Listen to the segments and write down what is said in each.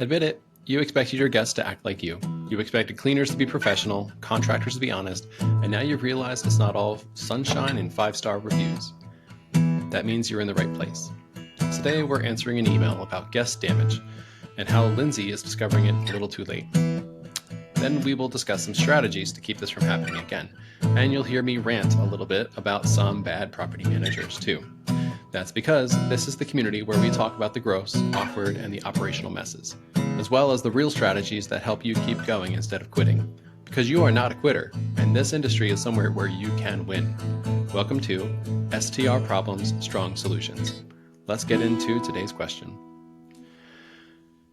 Admit it, you expected your guests to act like you. You expected cleaners to be professional, contractors to be honest, and now you've realized it's not all sunshine and 5-star reviews. That means you're in the right place. Today we're answering an email about guest damage and how Lindsay is discovering it a little too late. Then we will discuss some strategies to keep this from happening again, and you'll hear me rant a little bit about some bad property managers too. That's because this is the community where we talk about the gross, awkward, and the operational messes, as well as the real strategies that help you keep going instead of quitting. Because you are not a quitter, and this industry is somewhere where you can win. Welcome to STR Problems, Strong Solutions. Let's get into today's question.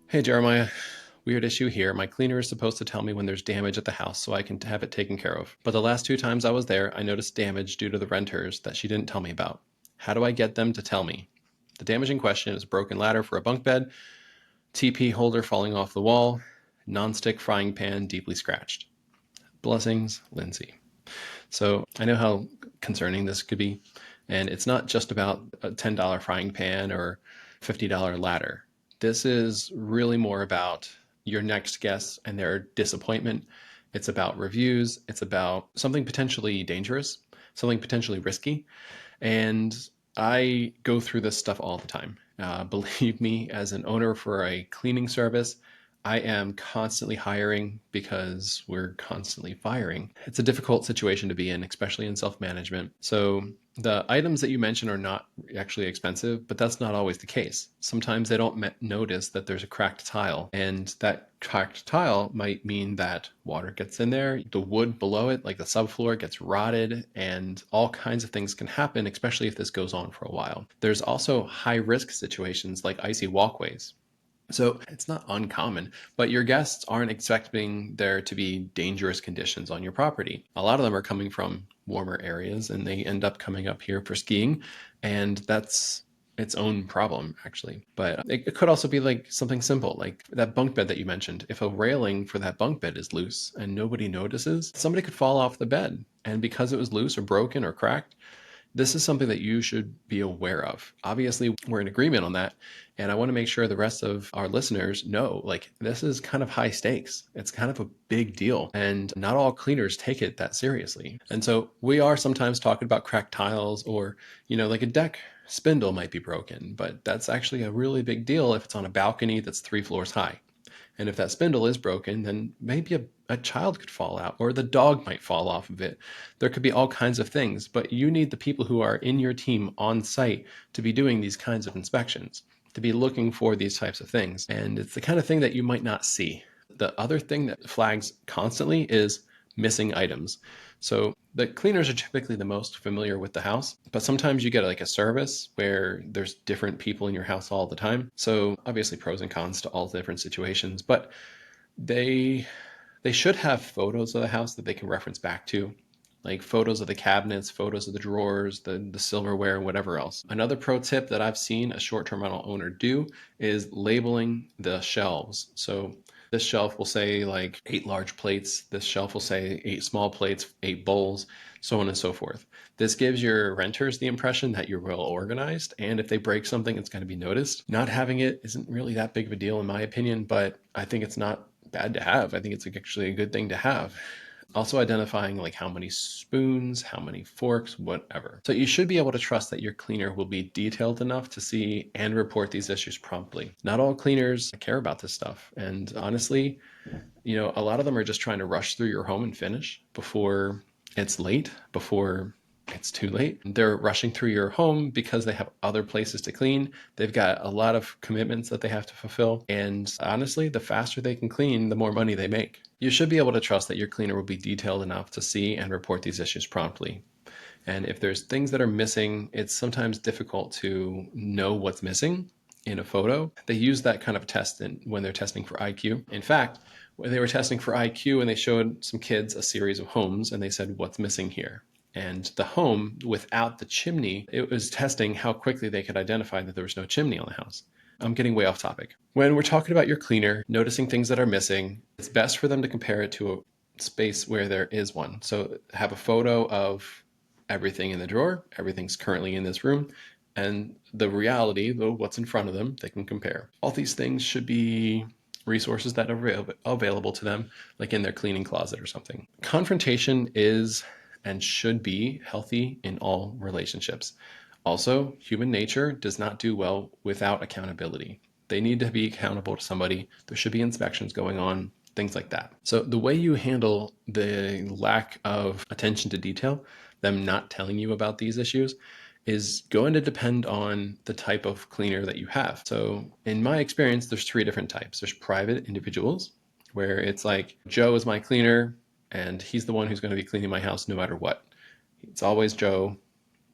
Hey Jeremiah, weird issue here. My cleaner is supposed to tell me when there's damage at the house so I can have it taken care of. But the last 2 times I was there, I noticed damage due to the renters that she didn't tell me about. How do I get them to tell me? The damage in question is a broken ladder for a bunk bed, TP holder falling off the wall, non-stick frying pan deeply scratched. Blessings, Lindsay. So I know how concerning this could be, and it's not just about a $10 frying pan or $50 ladder. This is really more about your next guests and their disappointment. It's about reviews. It's about something potentially dangerous, something potentially risky. And I go through this stuff all the time. Believe me, as an owner for a cleaning service, I am constantly hiring because we're constantly firing. It's a difficult situation to be in, especially in self-management. So the items that you mentioned are not actually expensive, but that's not always the case. Sometimes they don't notice that there's a cracked tile, and that cracked tile might mean that water gets in there, the wood below it, like the subfloor, gets rotted, and all kinds of things can happen, especially if this goes on for a while. There's also high-risk situations like icy walkways. So it's not uncommon, but your guests aren't expecting there to be dangerous conditions on your property. A lot of them are coming from warmer areas and they end up coming up here for skiing, and that's its own problem actually. But it could also be like something simple, like that bunk bed that you mentioned. If a railing for that bunk bed is loose and nobody notices, somebody could fall off the bed. And because it was loose or broken or cracked, this is something that you should be aware of. Obviously, we're in agreement on that. And I want to make sure the rest of our listeners know, like, this is kind of high stakes. It's kind of a big deal. And not all cleaners take it that seriously. And so we are sometimes talking about cracked tiles or, like a deck spindle might be broken, but that's actually a really big deal if it's on a balcony that's 3 floors high. And if that spindle is broken, then maybe a child could fall out or the dog might fall off of it. There could be all kinds of things, but you need the people who are in your team on site to be doing these kinds of inspections, to be looking for these types of things. And it's the kind of thing that you might not see. The other thing that flags constantly is missing items. So the cleaners are typically the most familiar with the house, but sometimes you get like a service where there's different people in your house all the time. So obviously pros and cons to all different situations, but they should have photos of the house that they can reference back to, like photos of the cabinets, photos of the drawers, the silverware, and whatever else. Another pro tip that I've seen a short-term rental owner do is labeling the shelves. So this shelf will say like 8 large plates. This shelf will say 8 small plates, 8 bowls, so on and so forth. This gives your renters the impression that you're well organized, and if they break something, it's going to be noticed. Not having it isn't really that big of a deal in my opinion, but I think it's not bad to have. I think it's actually a good thing to have. Also identifying like how many spoons, how many forks, whatever. So you should be able to trust that your cleaner will be detailed enough to see and report these issues promptly. Not all cleaners care about this stuff. And honestly, a lot of them are just trying to rush through your home and finish before it's late, before it's too late. They're rushing through your home because they have other places to clean. They've got a lot of commitments that they have to fulfill. And honestly, the faster they can clean, the more money they make. You should be able to trust that your cleaner will be detailed enough to see and report these issues promptly. And if there's things that are missing, it's sometimes difficult to know what's missing in a photo. They use that kind of test when they're testing for IQ. In fact, when they were testing for IQ and they showed some kids a series of homes and they said, what's missing here? And the home without the chimney, it was testing how quickly they could identify that there was no chimney on the house. I'm getting way off topic. When we're talking about your cleaner, noticing things that are missing, it's best for them to compare it to a space where there is one. So have a photo of everything in the drawer, everything's currently in this room, and the reality, though, what's in front of them, they can compare. All these things should be resources that are available to them, like in their cleaning closet or something. Confrontation is and should be healthy in all relationships. Also, human nature does not do well without accountability. They need to be accountable to somebody. There should be inspections going on, things like that. So the way you handle the lack of attention to detail, them not telling you about these issues, is going to depend on the type of cleaner that you have. So in my experience, there's three different types. There's private individuals, where it's like, Joe is my cleaner, and he's the one who's going to be cleaning my house no matter what. It's always Joe.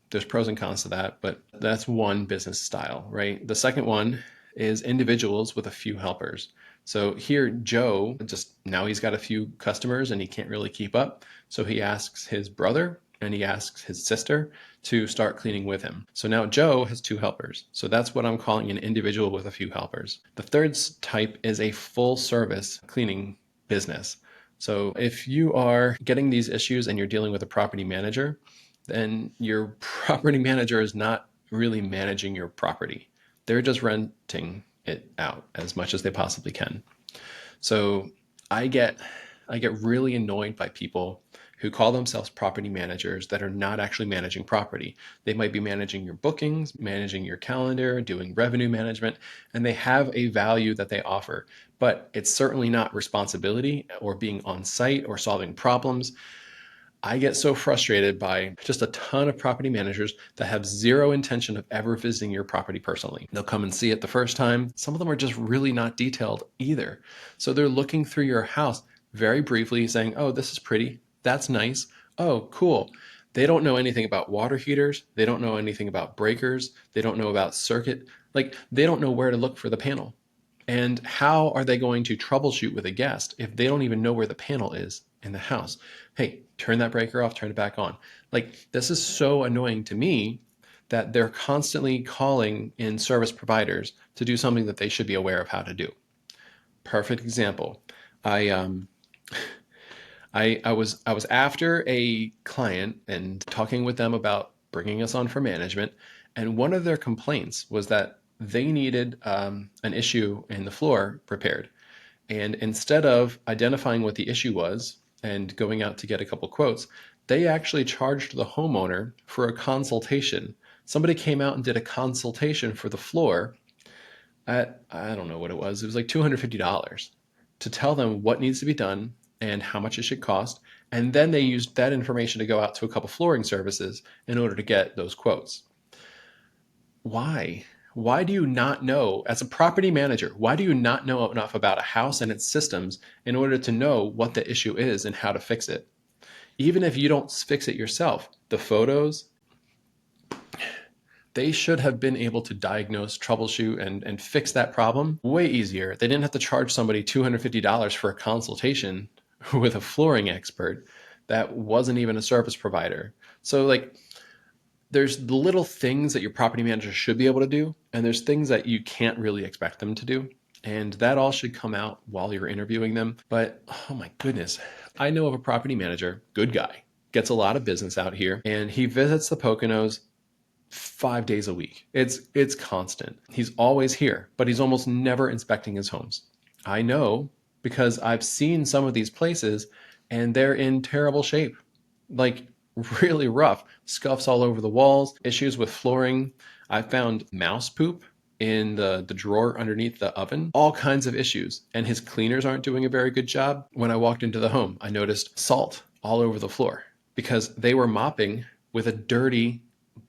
There's pros and cons to that, but that's one business style, right? The second one is individuals with a few helpers. So here, Joe, just now he's got a few customers and he can't really keep up. So he asks his brother and he asks his sister to start cleaning with him. So now Joe has two helpers. So that's what I'm calling an individual with a few helpers. The third type is a full service cleaning business. So if you are getting these issues and you're dealing with a property manager, then your property manager is not really managing your property. They're just renting it out as much as they possibly can. So I get really annoyed by people who call themselves property managers that are not actually managing property. They might be managing your bookings, managing your calendar, doing revenue management, and they have a value that they offer, but it's certainly not responsibility or being on site or solving problems. I get so frustrated by just a ton of property managers that have zero intention of ever visiting your property personally. They'll come and see it the first time. Some of them are just really not detailed either. So they're looking through your house very briefly saying, oh, this is pretty. That's nice. Oh, cool. They don't know anything about water heaters. They don't know anything about breakers. They don't know about circuit. Like, they don't know where to look for the panel. And how are they going to troubleshoot with a guest if they don't even know where the panel is in the house? Hey, turn that breaker off, turn it back on. Like, this is so annoying to me that they're constantly calling in service providers to do something that they should be aware of how to do. Perfect example. I was after a client and talking with them about bringing us on for management, and one of their complaints was that they needed an issue in the floor repaired. And instead of identifying what the issue was and going out to get a couple quotes, they actually charged the homeowner for a consultation. Somebody came out and did a consultation for the floor at, I don't know what it was like $250 to tell them what needs to be done and how much it should cost. And then they used that information to go out to a couple flooring services in order to get those quotes. Why? Why do you not know, as a property manager, why do you not know enough about a house and its systems in order to know what the issue is and how to fix it? Even if you don't fix it yourself, the photos, they should have been able to diagnose, troubleshoot, and fix that problem way easier. They didn't have to charge somebody $250 for a consultation with a flooring expert that wasn't even a service provider. So, like, there's the little things that your property manager should be able to do, and there's things that you can't really expect them to do. And that all should come out while you're interviewing them. But oh my goodness, I know of a property manager, good guy, gets a lot of business out here, and he visits the Poconos 5 days a week. It's constant. He's always here, but he's almost never inspecting his homes. I know because I've seen some of these places and they're in terrible shape. Like, really rough. Scuffs all over the walls, issues with flooring. I found mouse poop in the drawer underneath the oven, all kinds of issues. And his cleaners aren't doing a very good job. When I walked into the home, I noticed salt all over the floor because they were mopping with a dirty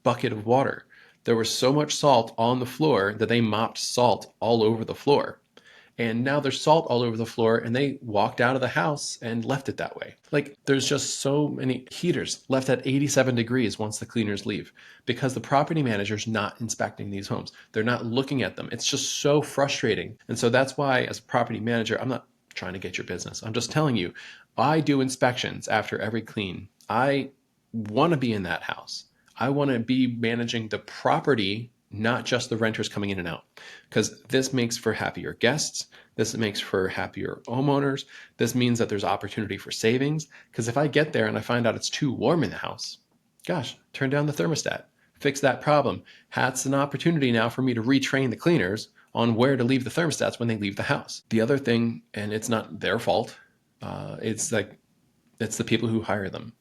bucket of water. There was so much salt on the floor that they mopped salt all over the floor. And now there's salt all over the floor, and they walked out of the house and left it that way. Like, there's just so many heaters left at 87 degrees once the cleaners leave because the property manager's not inspecting these homes. They're not looking at them. It's just so frustrating. And so that's why, as a property manager, I'm not trying to get your business. I'm just telling you, I do inspections after every clean. I want to be in that house. I want to be managing the property, not just the renters coming in and out, because this makes for happier guests. This makes for happier homeowners. This means that there's opportunity for savings, because if I get there and I find out it's too warm in the house, gosh, turn down the thermostat, fix that problem. That's an opportunity now for me to retrain the cleaners on where to leave the thermostats when they leave the house. The other thing, and it's not their fault, it's the people who hire them.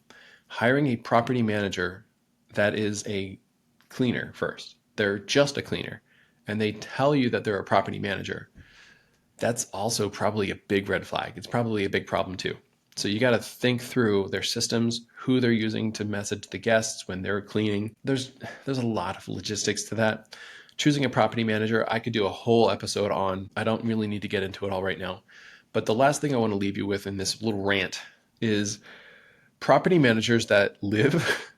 Hiring a property manager that is a cleaner first. They're just a cleaner, and they tell you that they're a property manager. That's also probably a big red flag. It's probably a big problem too. So you got to think through their systems, who they're using to message the guests when they're cleaning. There's a lot of logistics to that. Choosing a property manager, I could do a whole episode on. I don't really need to get into it all right now. But the last thing I want to leave you with in this little rant is property managers that live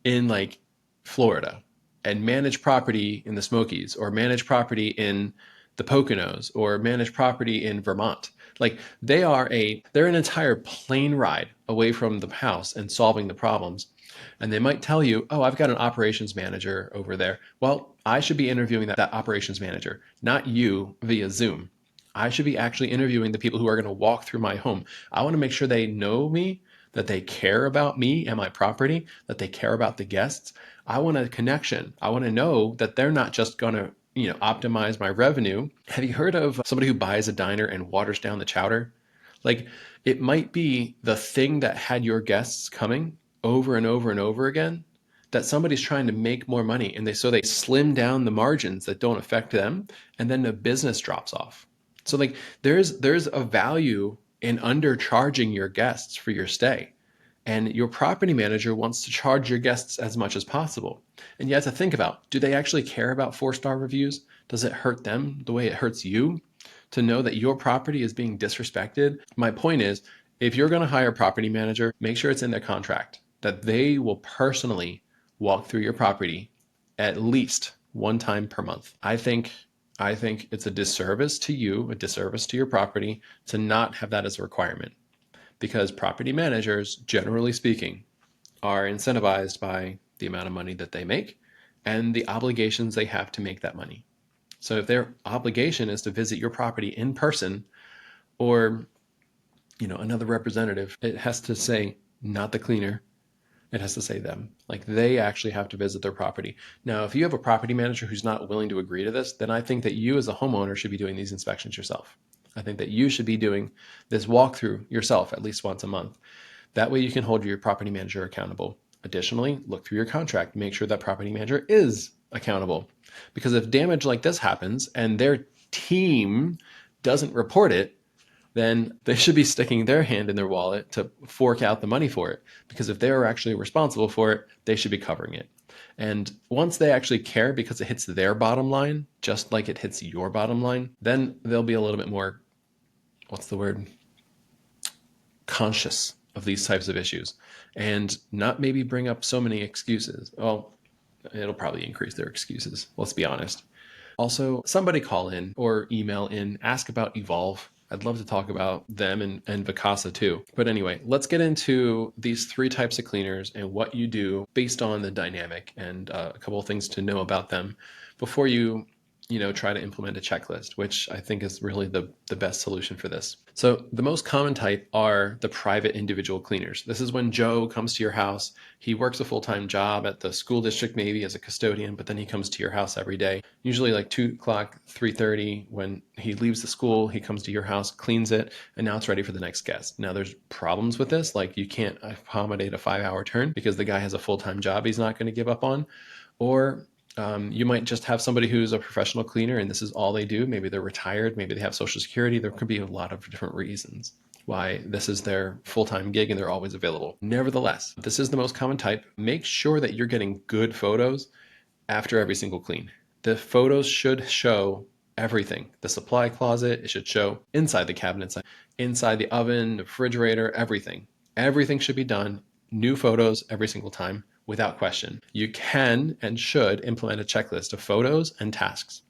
in like Florida and manage property in the Smokies or manage property in the Poconos or manage property in Vermont. Like they're an entire plane ride away from the house and solving the problems. And they might tell you, oh, I've got an operations manager over there. Well, I should be interviewing that operations manager, not you via Zoom. I should be actually interviewing the people who are going to walk through my home. I want to make sure they know me, that they care about me and my property, that they care about the guests. I want a connection. I want to know that they're not just going to, optimize my revenue. Have you heard of somebody who buys a diner and waters down the chowder? Like, it might be the thing that had your guests coming over and over and over again, that somebody's trying to make more money, and they slim down the margins that don't affect them, and then the business drops off. So like there's a value in undercharging your guests for your stay. And your property manager wants to charge your guests as much as possible. And you have to think about, do they actually care about 4-star reviews? Does it hurt them the way it hurts you to know that your property is being disrespected? My point is, if you're going to hire a property manager, make sure it's in their contract that they will personally walk through your property at least one time per month. I think it's a disservice to you, a disservice to your property to not have that as a requirement, because property managers, generally speaking, are incentivized by the amount of money that they make and the obligations they have to make that money. So if their obligation is to visit your property in person, or another representative, it has to say not the cleaner, it has to say them. Like, they actually have to visit their property. Now, if you have a property manager who's not willing to agree to this, then I think that you as a homeowner should be doing these inspections yourself. I think that you should be doing this walkthrough yourself at least once a month. That way you can hold your property manager accountable. Additionally, look through your contract, make sure that property manager is accountable. Because if damage like this happens and their team doesn't report it, then they should be sticking their hand in their wallet to fork out the money for it. Because if they're actually responsible for it, they should be covering it. And once they actually care because it hits their bottom line, just like it hits your bottom line, then they'll be a little bit more, conscious of these types of issues and not maybe bring up so many excuses. Well, it'll probably increase their excuses, let's be honest. Also, somebody call in or email in, ask about Evolve. I'd love to talk about them and Vacasa too. But anyway, let's get into these 3 types of cleaners and what you do based on the dynamic, and a couple of things to know about them before you try to implement a checklist, which I think is really the best solution for this. So the most common type are the private individual cleaners. This is when Joe comes to your house. He works a full-time job at the school district, maybe as a custodian, but then he comes to your house every day. Usually like 2 o'clock, 3:30, when he leaves the school, he comes to your house, cleans it, and now it's ready for the next guest. Now there's problems with this, like you can't accommodate a 5-hour turn because the guy has a full-time job he's not going to give up on. Or you might just have somebody who's a professional cleaner and this is all they do. Maybe they're retired, maybe they have Social Security. There could be a lot of different reasons why this is their full-time gig and they're always available. Nevertheless, this is the most common type. Make sure that you're getting good photos after every single clean. The photos should show everything. The supply closet, it should show inside the cabinets, inside the oven, the refrigerator, everything. Everything should be done. New photos every single time, without question. You can and should implement a checklist of photos and tasks.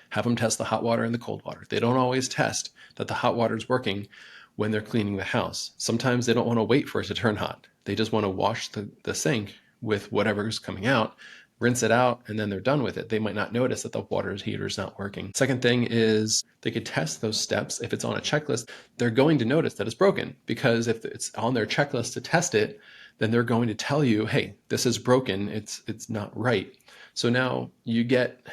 Have them test the hot water and the cold water. They don't always test that the hot water is working when they're cleaning the house. Sometimes they don't want to wait for it to turn hot. They just want to wash the sink with whatever's coming out, rinse it out, and then they're done with it. They might not notice that the water heater is not working. Second thing is they could test those steps. If it's on a checklist, they're going to notice that it's broken, because if it's on their checklist to test it, then they're going to tell you, hey, this is broken. It's not right. So now you get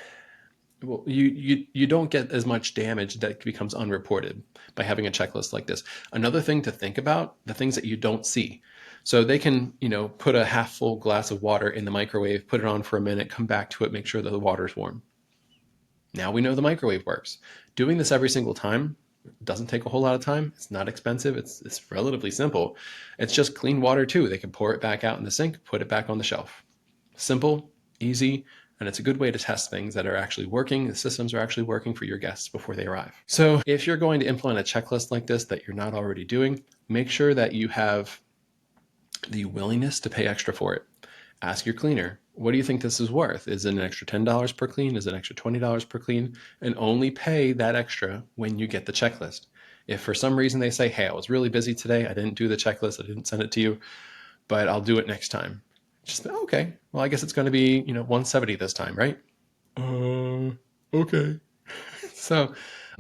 Well, you don't get as much damage that becomes unreported by having a checklist like this. Another thing to think about, the things that you don't see. So they can, put a half full glass of water in the microwave, put it on for a minute, come back to it, make sure that the water's warm. Now we know the microwave works. Doing this every single time doesn't take a whole lot of time. It's not expensive. It's relatively simple. It's just clean water too. They can pour it back out in the sink, put it back on the shelf. Simple, easy, and it's a good way to test things that are actually working. The systems are actually working for your guests before they arrive. So if you're going to implement a checklist like this that you're not already doing, make sure that you have the willingness to pay extra for it. Ask your cleaner, what do you think this is worth? Is it an extra $10 per clean? Is it an extra $20 per clean? And only pay that extra when you get the checklist. If for some reason they say, hey, I was really busy today, I didn't do the checklist, I didn't send it to you, but I'll do it next time. Just, okay, well, I guess it's going to be, 170 this time, right? Okay. So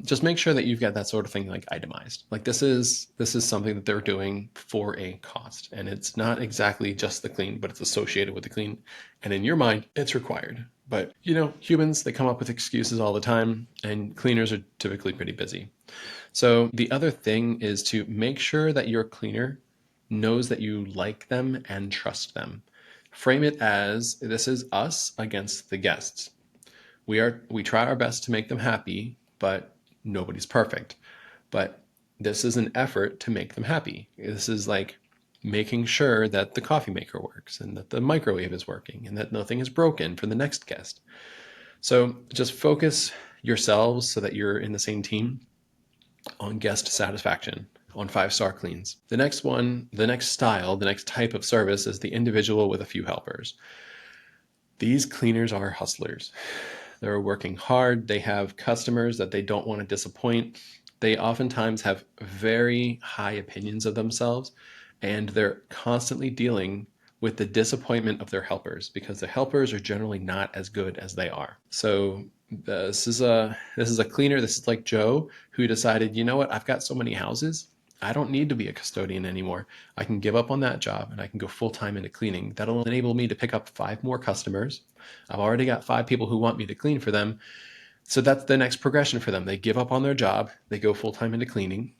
just make sure that you've got that sort of thing like itemized. Like this is something that they're doing for a cost, and it's not exactly just the clean, but it's associated with the clean. And in your mind, it's required. But humans, they come up with excuses all the time, and cleaners are typically pretty busy. So the other thing is to make sure that your cleaner knows that you like them and trust them. Frame it as this is us against the guests. We try our best to make them happy, but nobody's perfect. But this is an effort to make them happy. This is like making sure that the coffee maker works and that the microwave is working and that nothing is broken for the next guest. So just focus yourselves so that you're in the same team on guest satisfaction, on 5-star cleans. The next one, the next style, the next type of service is the individual with a few helpers. These cleaners are hustlers. They're working hard. They have customers that they don't want to disappoint. They oftentimes have very high opinions of themselves, and they're constantly dealing with the disappointment of their helpers because the helpers are generally not as good as they are. So this is a cleaner. This is like Joe, who decided, you know what? I've got so many houses. I don't need to be a custodian anymore. I can give up on that job and I can go full-time into cleaning. That'll enable me to pick up 5 more customers. I've already got 5 people who want me to clean for them. So that's the next progression for them. They give up on their job, they go full-time into cleaning.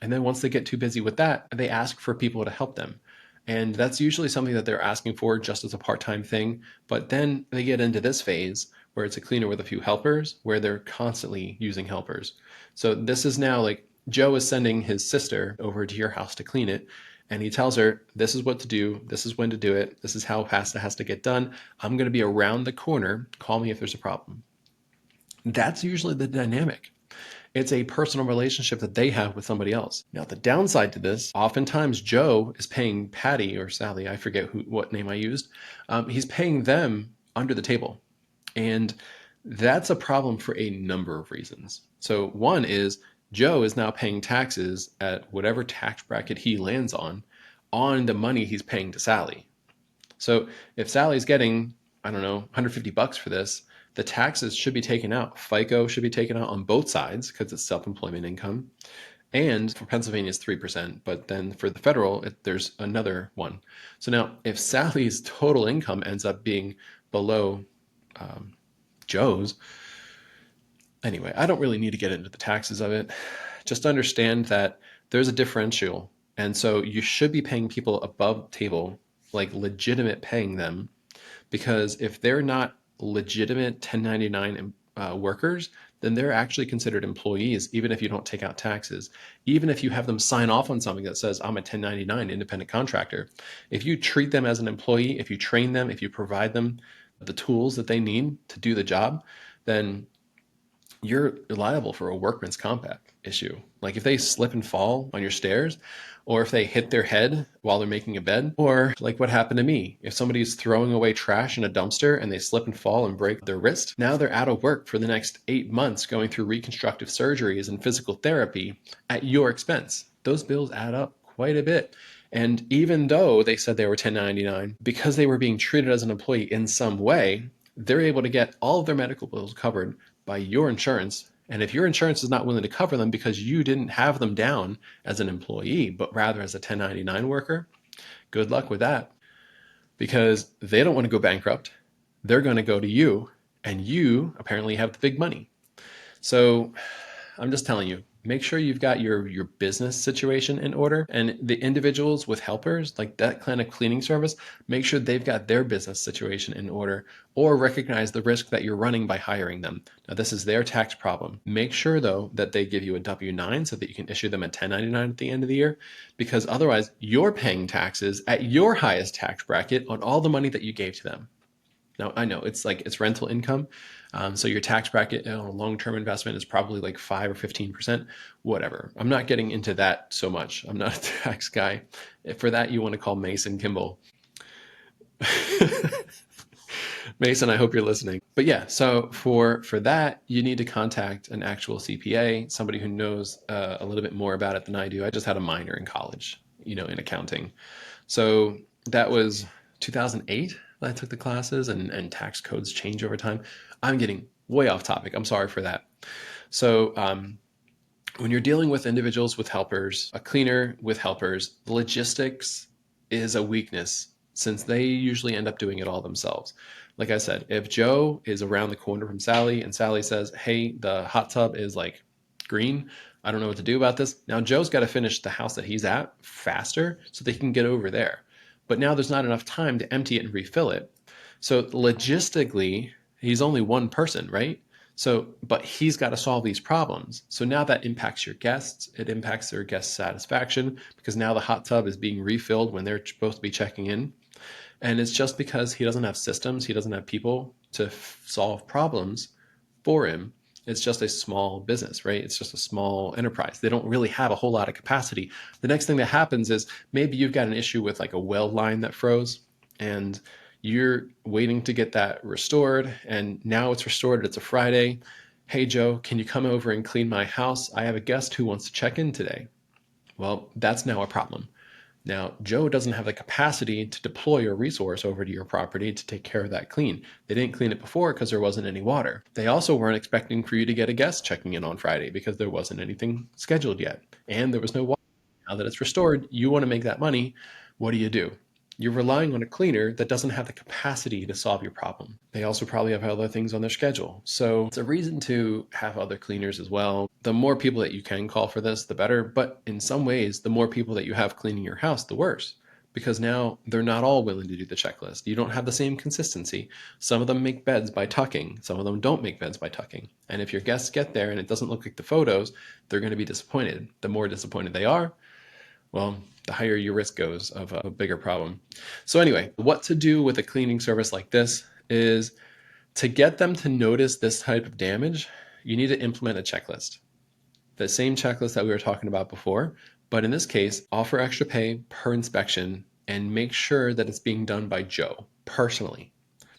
And then once they get too busy with that, they ask for people to help them. And that's usually something that they're asking for just as a part-time thing. But then they get into this phase where it's a cleaner with a few helpers, where they're constantly using helpers. So this is now like Joe is sending his sister over to your house to clean it. And he tells her, this is what to do. This is when to do it. This is how fast it has to get done. I'm going to be around the corner. Call me if there's a problem. That's usually the dynamic. It's a personal relationship that they have with somebody else. Now, the downside to this, oftentimes Joe is paying Patty or Sally, I forget what name I used. He's paying them under the table. And that's a problem for a number of reasons. So one is Joe is now paying taxes at whatever tax bracket he lands on the money he's paying to Sally. So if Sally's getting, I don't know, 150 bucks for this, the taxes should be taken out. FICO should be taken out on both sides because it's self-employment income. And for Pennsylvania, it's 3%. But then for the federal, there's another one. So now if Sally's total income ends up being below Joe's, anyway, I don't really need to get into the taxes of it. Just understand that there's a differential. And so you should be paying people above table, like legitimate paying them, because if they're not legitimate 1099 workers, then they're actually considered employees, even if you don't take out taxes. Even if you have them sign off on something that says, I'm a 1099 independent contractor. If you treat them as an employee, if you train them, if you provide them the tools that they need to do the job, then you're liable for a workman's comp issue. Like if they slip and fall on your stairs, or if they hit their head while they're making a bed, or like what happened to me. If somebody's throwing away trash in a dumpster and they slip and fall and break their wrist, now they're out of work for the next 8 months going through reconstructive surgeries and physical therapy at your expense. Those bills add up quite a bit. And even though they said they were 1099, because they were being treated as an employee in some way, they're able to get all of their medical bills covered by your insurance. And if your insurance is not willing to cover them because you didn't have them down as an employee, but rather as a 1099 worker, good luck with that. Because they don't want to go bankrupt. They're going to go to you and you apparently have the big money. So I'm just telling you, make sure you've got your business situation in order, and the individuals with helpers, like that kind of cleaning service, make sure they've got their business situation in order, or recognize the risk that you're running by hiring them. Now, this is their tax problem. Make sure though that they give you a W-9 so that you can issue them a 1099 at the end of the year, because otherwise you're paying taxes at your highest tax bracket on all the money that you gave to them. Now, I know it's rental income. So your tax bracket on a long-term investment is probably like 5 or 15%, whatever. I'm not getting into that so much. I'm not a tax guy. For that, you want to call Mason Kimball. Mason, I hope you're listening. But yeah, so for that, you need to contact an actual CPA, somebody who knows a little bit more about it than I do. I just had a minor in college, in accounting. So that was 2008 that I took the classes, and tax codes change over time. I'm getting way off topic. I'm sorry for that. So when you're dealing with individuals with helpers, a cleaner with helpers, the logistics is a weakness since they usually end up doing it all themselves. Like I said, if Joe is around the corner from Sally and Sally says, hey, the hot tub is like green, I don't know what to do about this. Now Joe's got to finish the house that he's at faster so they can get over there. But now there's not enough time to empty it and refill it. So logistically, he's only one person, right? So, but he's got to solve these problems. So now that impacts your guests. It impacts their guest satisfaction because now the hot tub is being refilled when they're supposed to be checking in. And it's just because he doesn't have systems, he doesn't have people to solve problems for him. It's just a small business, right? It's just a small enterprise. They don't really have a whole lot of capacity. The next thing that happens is maybe you've got an issue with like a well line that froze, and you're waiting to get that restored, and now it's restored. It's a Friday. Hey, Joe, can you come over and clean my house? I have a guest who wants to check in today. Well, that's now a problem. Now, Joe doesn't have the capacity to deploy a resource over to your property to take care of that clean. They didn't clean it before because there wasn't any water. They also weren't expecting for you to get a guest checking in on Friday because there wasn't anything scheduled yet. And there was no water. Now that it's restored, you want to make that money. What do? You're relying on a cleaner that doesn't have the capacity to solve your problem. They also probably have other things on their schedule. So it's a reason to have other cleaners as well. The more people that you can call for this, the better. But in some ways, the more people that you have cleaning your house, the worse. Because now they're not all willing to do the checklist. You don't have the same consistency. Some of them make beds by tucking. Some of them don't make beds by tucking. And if your guests get there and it doesn't look like the photos, they're going to be disappointed. The more disappointed they are, well, the higher your risk goes of a bigger problem. So anyway, what to do with a cleaning service like this is to get them to notice this type of damage, you need to implement a checklist. The same checklist that we were talking about before, but in this case, offer extra pay per inspection and make sure that it's being done by Joe personally,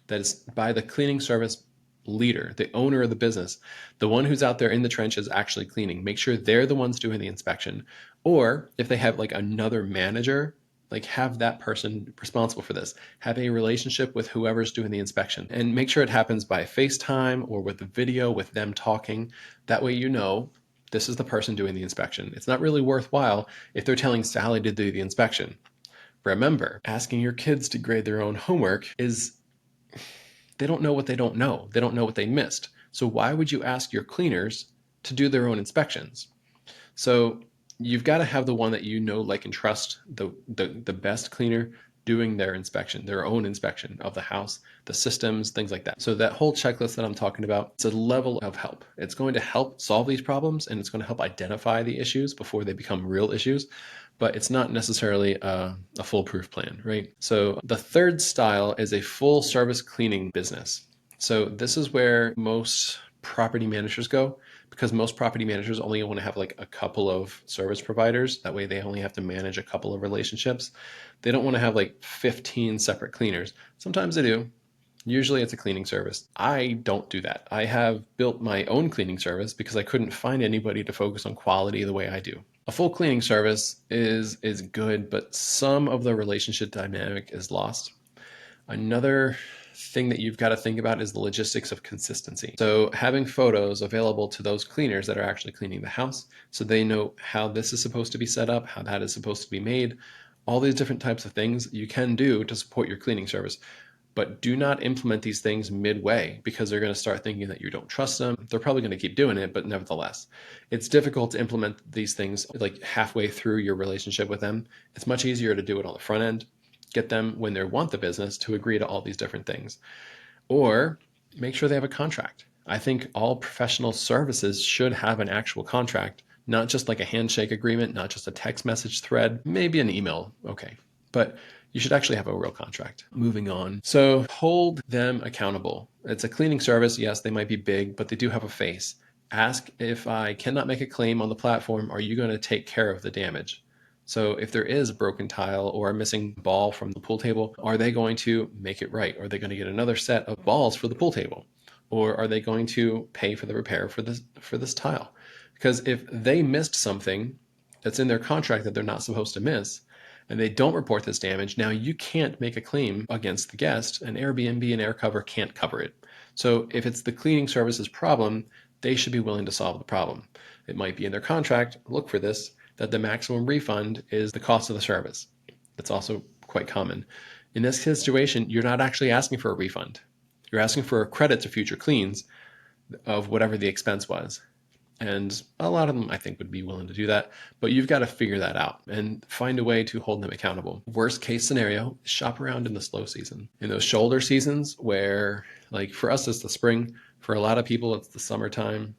that it's by the cleaning service leader, the owner of the business, the one who's out there in the trenches actually cleaning. Make sure they're the ones doing the inspection. Or if they have like another manager, like have that person responsible for this. Have a relationship with whoever's doing the inspection and make sure it happens by FaceTime or with a video with them talking. That way you know this is the person doing the inspection. It's not really worthwhile if they're telling Sally to do the inspection. Remember, asking your kids to grade their own homework is they don't know what they don't know. They don't know what they missed. So why would you ask your cleaners to do their own inspections? So you've got to have the one that you know, like, and trust, the best cleaner doing their inspection, their own inspection of the house, the systems, things like that. So that whole checklist that I'm talking about, it's a level of help. It's going to help solve these problems, and it's going to help identify the issues before they become real issues. But it's not necessarily a foolproof plan, right? So the third style is a full service cleaning business. So this is where most property managers go, because most property managers only want to have like a couple of service providers. That way they only have to manage a couple of relationships. They don't want to have like 15 separate cleaners. Sometimes they do. Usually it's a cleaning service. I don't do that. I have built my own cleaning service because I couldn't find anybody to focus on quality the way I do. A full cleaning service is good, but some of the relationship dynamic is lost. Another thing that you've got to think about is the logistics of consistency. So having photos available to those cleaners that are actually cleaning the house, so they know how this is supposed to be set up, how that is supposed to be made, all these different types of things you can do to support your cleaning service. But do not implement these things midway, because they're going to start thinking that you don't trust them. They're probably going to keep doing it, but nevertheless, it's difficult to implement these things like halfway through your relationship with them. It's much easier to do it on the front end, get them when they want the business to agree to all these different things, or make sure they have a contract. I think all professional services should have an actual contract, not just like a handshake agreement, not just a text message thread, maybe an email. Okay. But you should actually have a real contract. Moving on. So hold them accountable. It's a cleaning service. Yes, they might be big, but they do have a face. Ask, if I cannot make a claim on the platform, are you going to take care of the damage? So if there is a broken tile or a missing ball from the pool table, are they going to make it right? Are they going to get another set of balls for the pool table? Or are they going to pay for the repair for this tile? Because if they missed something that's in their contract that they're not supposed to miss, and they don't report this damage, now you can't make a claim against the guest, and Airbnb and AirCover can't cover it. So if it's the cleaning service's problem, they should be willing to solve the problem. It might be in their contract, look for this, that the maximum refund is the cost of the service. That's also quite common. In this situation, you're not actually asking for a refund. You're asking for a credit to future cleans of whatever the expense was. And a lot of them, I think, would be willing to do that, but you've got to figure that out and find a way to hold them accountable. Worst case scenario, shop around in the slow season. In those shoulder seasons where, like for us, it's the spring. For a lot of people, it's the summertime.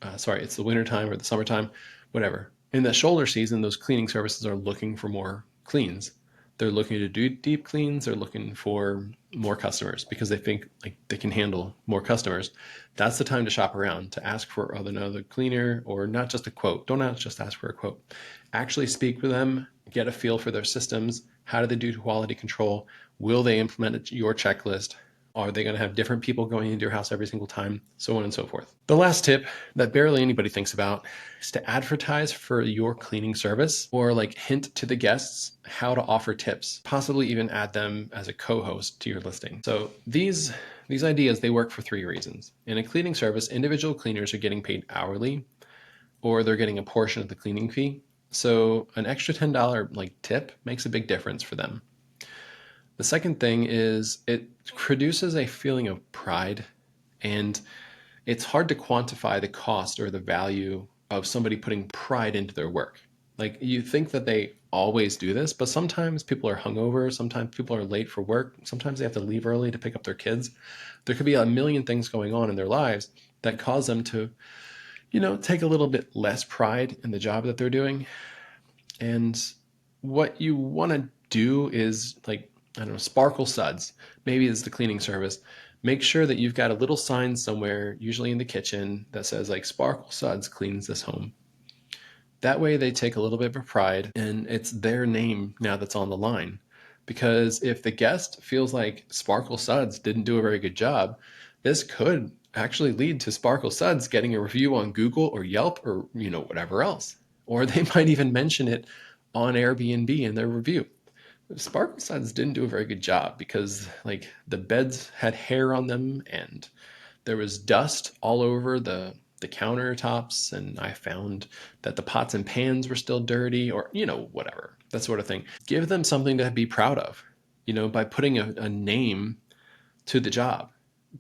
It's the wintertime or the summertime, whatever. In the shoulder season, those cleaning services are looking for more cleans. They're looking to do deep cleans. They're looking for more customers because they think like they can handle more customers. That's the time to shop around, to ask for another cleaner, or not just a quote. Don't just ask for a quote. Actually speak with them, get a feel for their systems. How do they do quality control? Will they implement your checklist? Are they going to have different people going into your house every single time? So on and so forth. The last tip that barely anybody thinks about is to advertise for your cleaning service, or like hint to the guests how to offer tips, possibly even add them as a co-host to your listing. So these ideas, they work for 3 reasons. In a cleaning service, individual cleaners are getting paid hourly, or they're getting a portion of the cleaning fee. So an extra $10 like tip makes a big difference for them. The second thing is it produces a feeling of pride, and it's hard to quantify the cost or the value of somebody putting pride into their work. Like, you think that they always do this, but sometimes people are hungover, sometimes people are late for work, sometimes they have to leave early to pick up their kids. There could be a million things going on in their lives that cause them to, take a little bit less pride in the job that they're doing. And what you want to do is, like, I don't know, sparkle suds. Maybe it's the cleaning service. Make sure that you've got a little sign somewhere, usually in the kitchen, that says like Sparkle Suds cleans this home. That way they take a little bit of pride, and it's their name now that's on the line. Because if the guest feels like Sparkle Suds didn't do a very good job, this could actually lead to Sparkle Suds getting a review on Google or Yelp or, whatever else. Or they might even mention it on Airbnb in their review. Sparkle Suds didn't do a very good job because like the beds had hair on them, and there was dust all over the countertops, and I found that the pots and pans were still dirty, or whatever, that sort of thing. Give them something to be proud of, by putting a name to the job,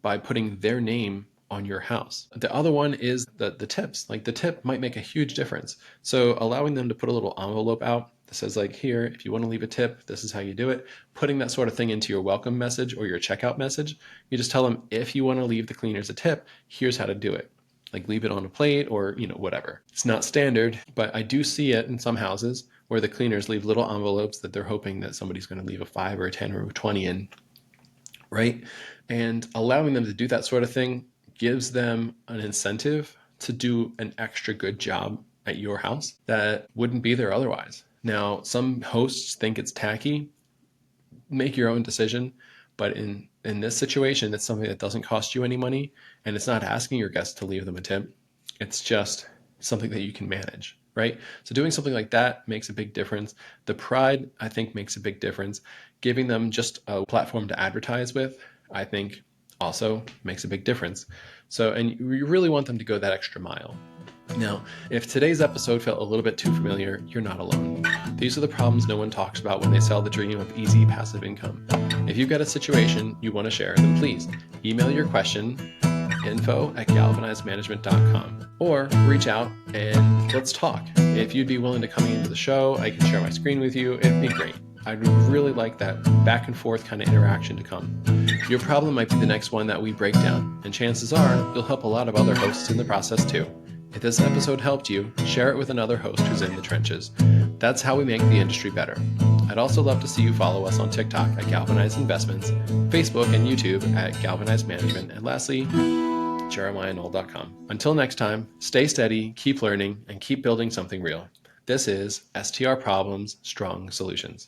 by putting their name on your house. The other one is the tips. Like, the tip might make a huge difference. So allowing them to put a little envelope out that says like, here, if you want to leave a tip, this is how you do it. Putting that sort of thing into your welcome message or your checkout message. You just tell them, if you want to leave the cleaners a tip, here's how to do it. Like, leave it on a plate or, whatever. It's not standard, but I do see it in some houses where the cleaners leave little envelopes that they're hoping that somebody's going to leave a 5 or a 10 or a 20 in, right? And allowing them to do that sort of thing gives them an incentive to do an extra good job at your house that wouldn't be there otherwise. Now, some hosts think it's tacky. Make your own decision. But in this situation, it's something that doesn't cost you any money, and it's not asking your guests to leave them a tip. It's just something that you can manage, right? So doing something like that makes a big difference. The pride, I think, makes a big difference. Giving them just a platform to advertise with, I think, also makes a big difference. So, and you really want them to go that extra mile. Now, if today's episode felt a little bit too familiar, you're not alone. These are the problems no one talks about when they sell the dream of easy passive income. If you've got a situation you want to share, then please email your question info@galvanizedmanagement.com or reach out and let's talk. If you'd be willing to come into the show, I can share my screen with you. It'd be great. I'd really like that back and forth kind of interaction to come. Your problem might be the next one that we break down, and chances are you'll help a lot of other hosts in the process too. If this episode helped you, share it with another host who's in the trenches. That's how we make the industry better. I'd also love to see you follow us on TikTok at Galvanized Investments, Facebook and YouTube at Galvanized Management, and lastly, jeremiahknoll.com. Until next time, stay steady, keep learning, and keep building something real. This is STR Problems, Strong Solutions.